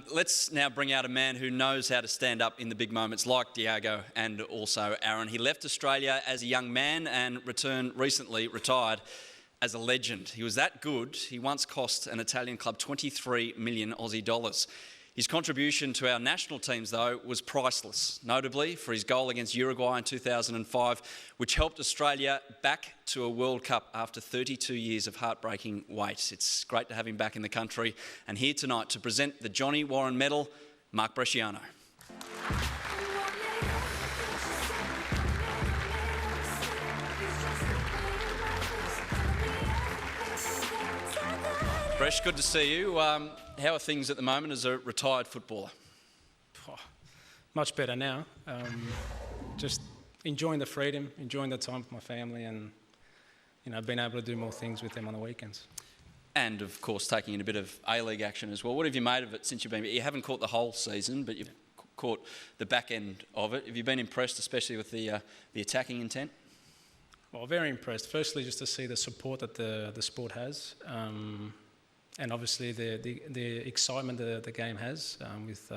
Let's now bring out a man who knows how to stand up in the big moments, like Diego and also Aaron. He left Australia as a young man and recently retired as a legend. He was that good, he once cost an Italian club 23 million Aussie dollars. His contribution to our national teams, though, was priceless, notably for his goal against Uruguay in 2005, which helped Australia back to a World Cup after 32 years of heartbreaking wait. It's great to have him back in the country, and here tonight to present the Johnny Warren Medal, Mark Bresciano. Bresh, good to see you. How are things at the moment as a retired footballer? Oh, much better now. Just enjoying the freedom, enjoying the time with my family, and being able to do more things with them on the weekends. And of course, taking in a bit of A-League action as well. What have you made of it since you've been? You haven't caught the whole season, but you've caught the back end of it. Have you been impressed, especially with the attacking intent? Well, very impressed. Firstly, just to see the support that the sport has. And obviously the excitement that the game has with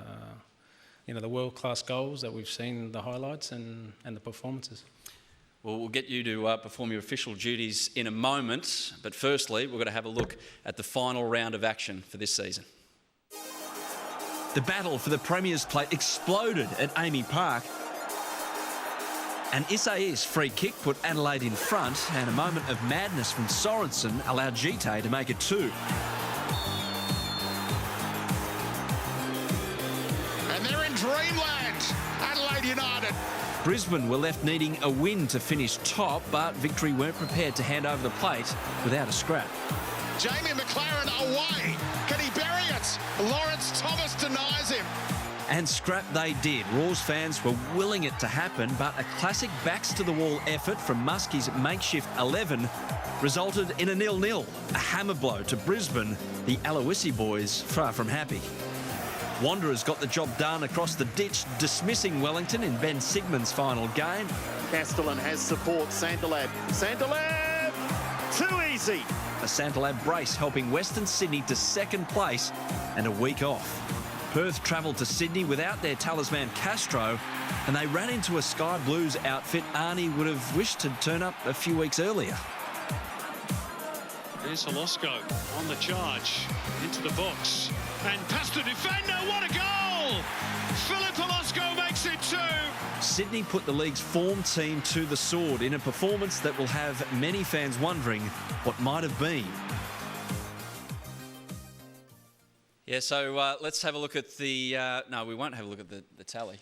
the world-class goals that we've seen, the highlights and the performances. Well, we'll get you to perform your official duties in a moment, but firstly, we're going to have a look at the final round of action for this season. The battle for the Premier's Plate exploded at Amy Park. An Isai's free kick put Adelaide in front, and a moment of madness from Sorensen allowed Gite to make it 2. And they're in dreamland, Adelaide United. Brisbane were left needing a win to finish top, but Victory weren't prepared to hand over the plate without a scrap. Jamie McLaren away. Can he bury it? Lawrence Thomas denies him. And scrap they did. Roars fans were willing it to happen, but a classic backs-to-the-wall effort from Muskie's makeshift 11 resulted in a 0-0. A hammer blow to Brisbane. The Aloisi boys far from happy. Wanderers got the job done across the ditch, dismissing Wellington in Ben Sigmund's final game. Castellan has support. Santalab. Santalab! Too easy. A Santalab brace helping Western Sydney to second place and a week off. Perth travelled to Sydney without their talisman Castro, and they ran into a Sky Blues outfit Arnie would have wished to turn up a few weeks earlier. There's Holosco on the charge, into the box, and past the defender, what a goal! Philip Holosco makes it 2. Sydney put the league's form team to the sword in a performance that will have many fans wondering what might have been. Yeah, so let's have a look at the... no, we won't have a look at the tally,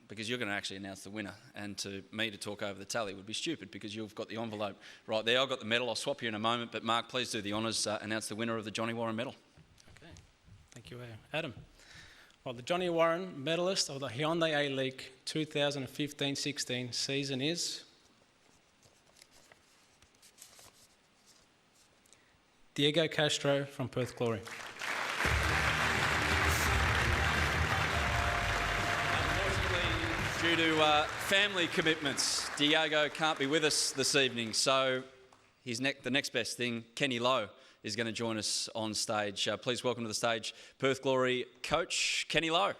because you're going to actually announce the winner. And to me to talk over the tally would be stupid, because you've got the envelope right there. I've got the medal. I'll swap you in a moment. But Mark, please do the honours. Announce the winner of the Johnny Warren Medal. Okay, thank you, Adam. Well, the Johnny Warren medalist of the Hyundai A-League 2015-16 season is Diego Castro from Perth Glory. Due to family commitments, Diego can't be with us this evening, so the next best thing, Kenny Lowe, is going to join us on stage. Please welcome to the stage Perth Glory coach, Kenny Lowe.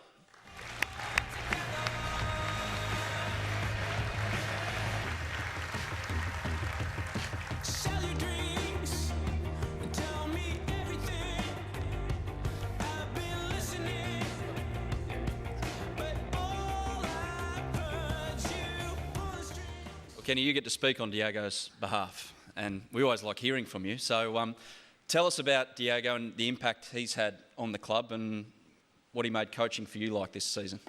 Kenny, you get to speak on Diego's behalf, and we always like hearing from you. So tell us about Diego and the impact he's had on the club and what he made coaching for you like this season.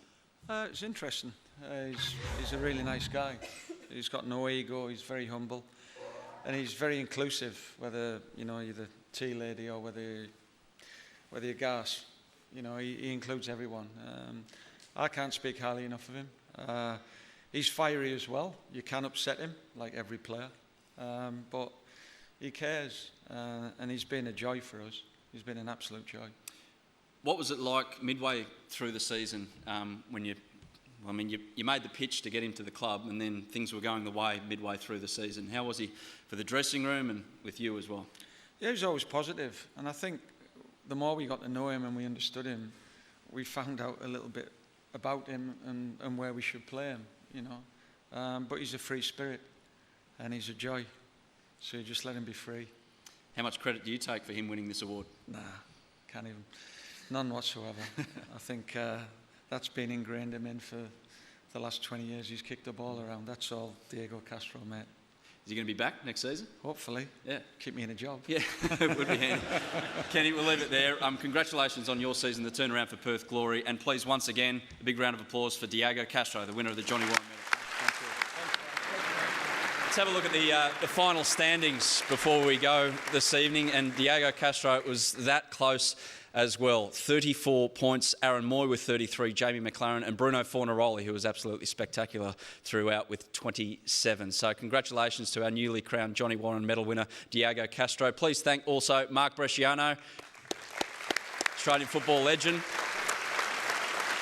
It's interesting. He's a really nice guy. He's got no ego, he's very humble, and he's very inclusive, whether you're the tea lady or whether you're gas. He includes everyone. I can't speak highly enough of him. He's fiery as well. You can upset him, like every player. But he cares, and he's been a joy for us. He's been an absolute joy. What was it like midway through the season when you made the pitch to get him to the club, and then things were going the way midway through the season? How was he for the dressing room and with you as well? Yeah, he was always positive, and I think the more we got to know him and we understood him, we found out a little bit about him and where we should play him, you know. But he's a free spirit and he's a joy. So you just let him be free. How much credit do you take for him winning this award? Nah, can't even. None whatsoever. I think that's been ingrained in him for the last 20 years. He's kicked the ball around. That's all Diego Castro, mate. Is he going to be back next season? Hopefully. Yeah. Keep me in a job. Yeah, it would be handy. Kenny, we'll leave it there. Congratulations on your season, the turnaround for Perth Glory. And please, once again, a big round of applause for Diego Castro, the winner of the Johnny Warren Medal. Let's have a look at the final standings before we go this evening. And Diego Castro was that close as well. 34 points. Aaron Moy with 33, Jamie McLaren and Bruno Fornaroli, who was absolutely spectacular throughout, with 27. So congratulations to our newly crowned Johnny Warren Medal winner, Diego Castro. Please thank also Mark Bresciano, Australian football legend.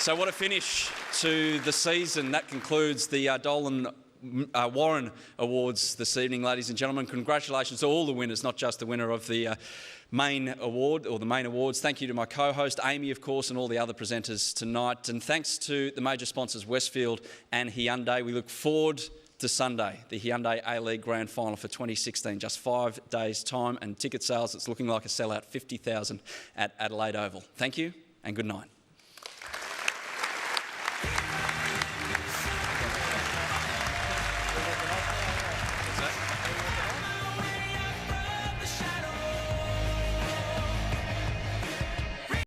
So what a finish to the season. That concludes the Dolan Warren Awards this evening, ladies and gentlemen. Congratulations to all the winners, not just the winner of the main award or the main awards. Thank you to my co-host Amy, of course, and all the other presenters tonight. And thanks to the major sponsors Westfield and Hyundai. We look forward to Sunday, the Hyundai A-League Grand Final for 2016. Just 5 days' time, and ticket sales, it's looking like a sellout, 50,000 at Adelaide Oval. Thank you and good night.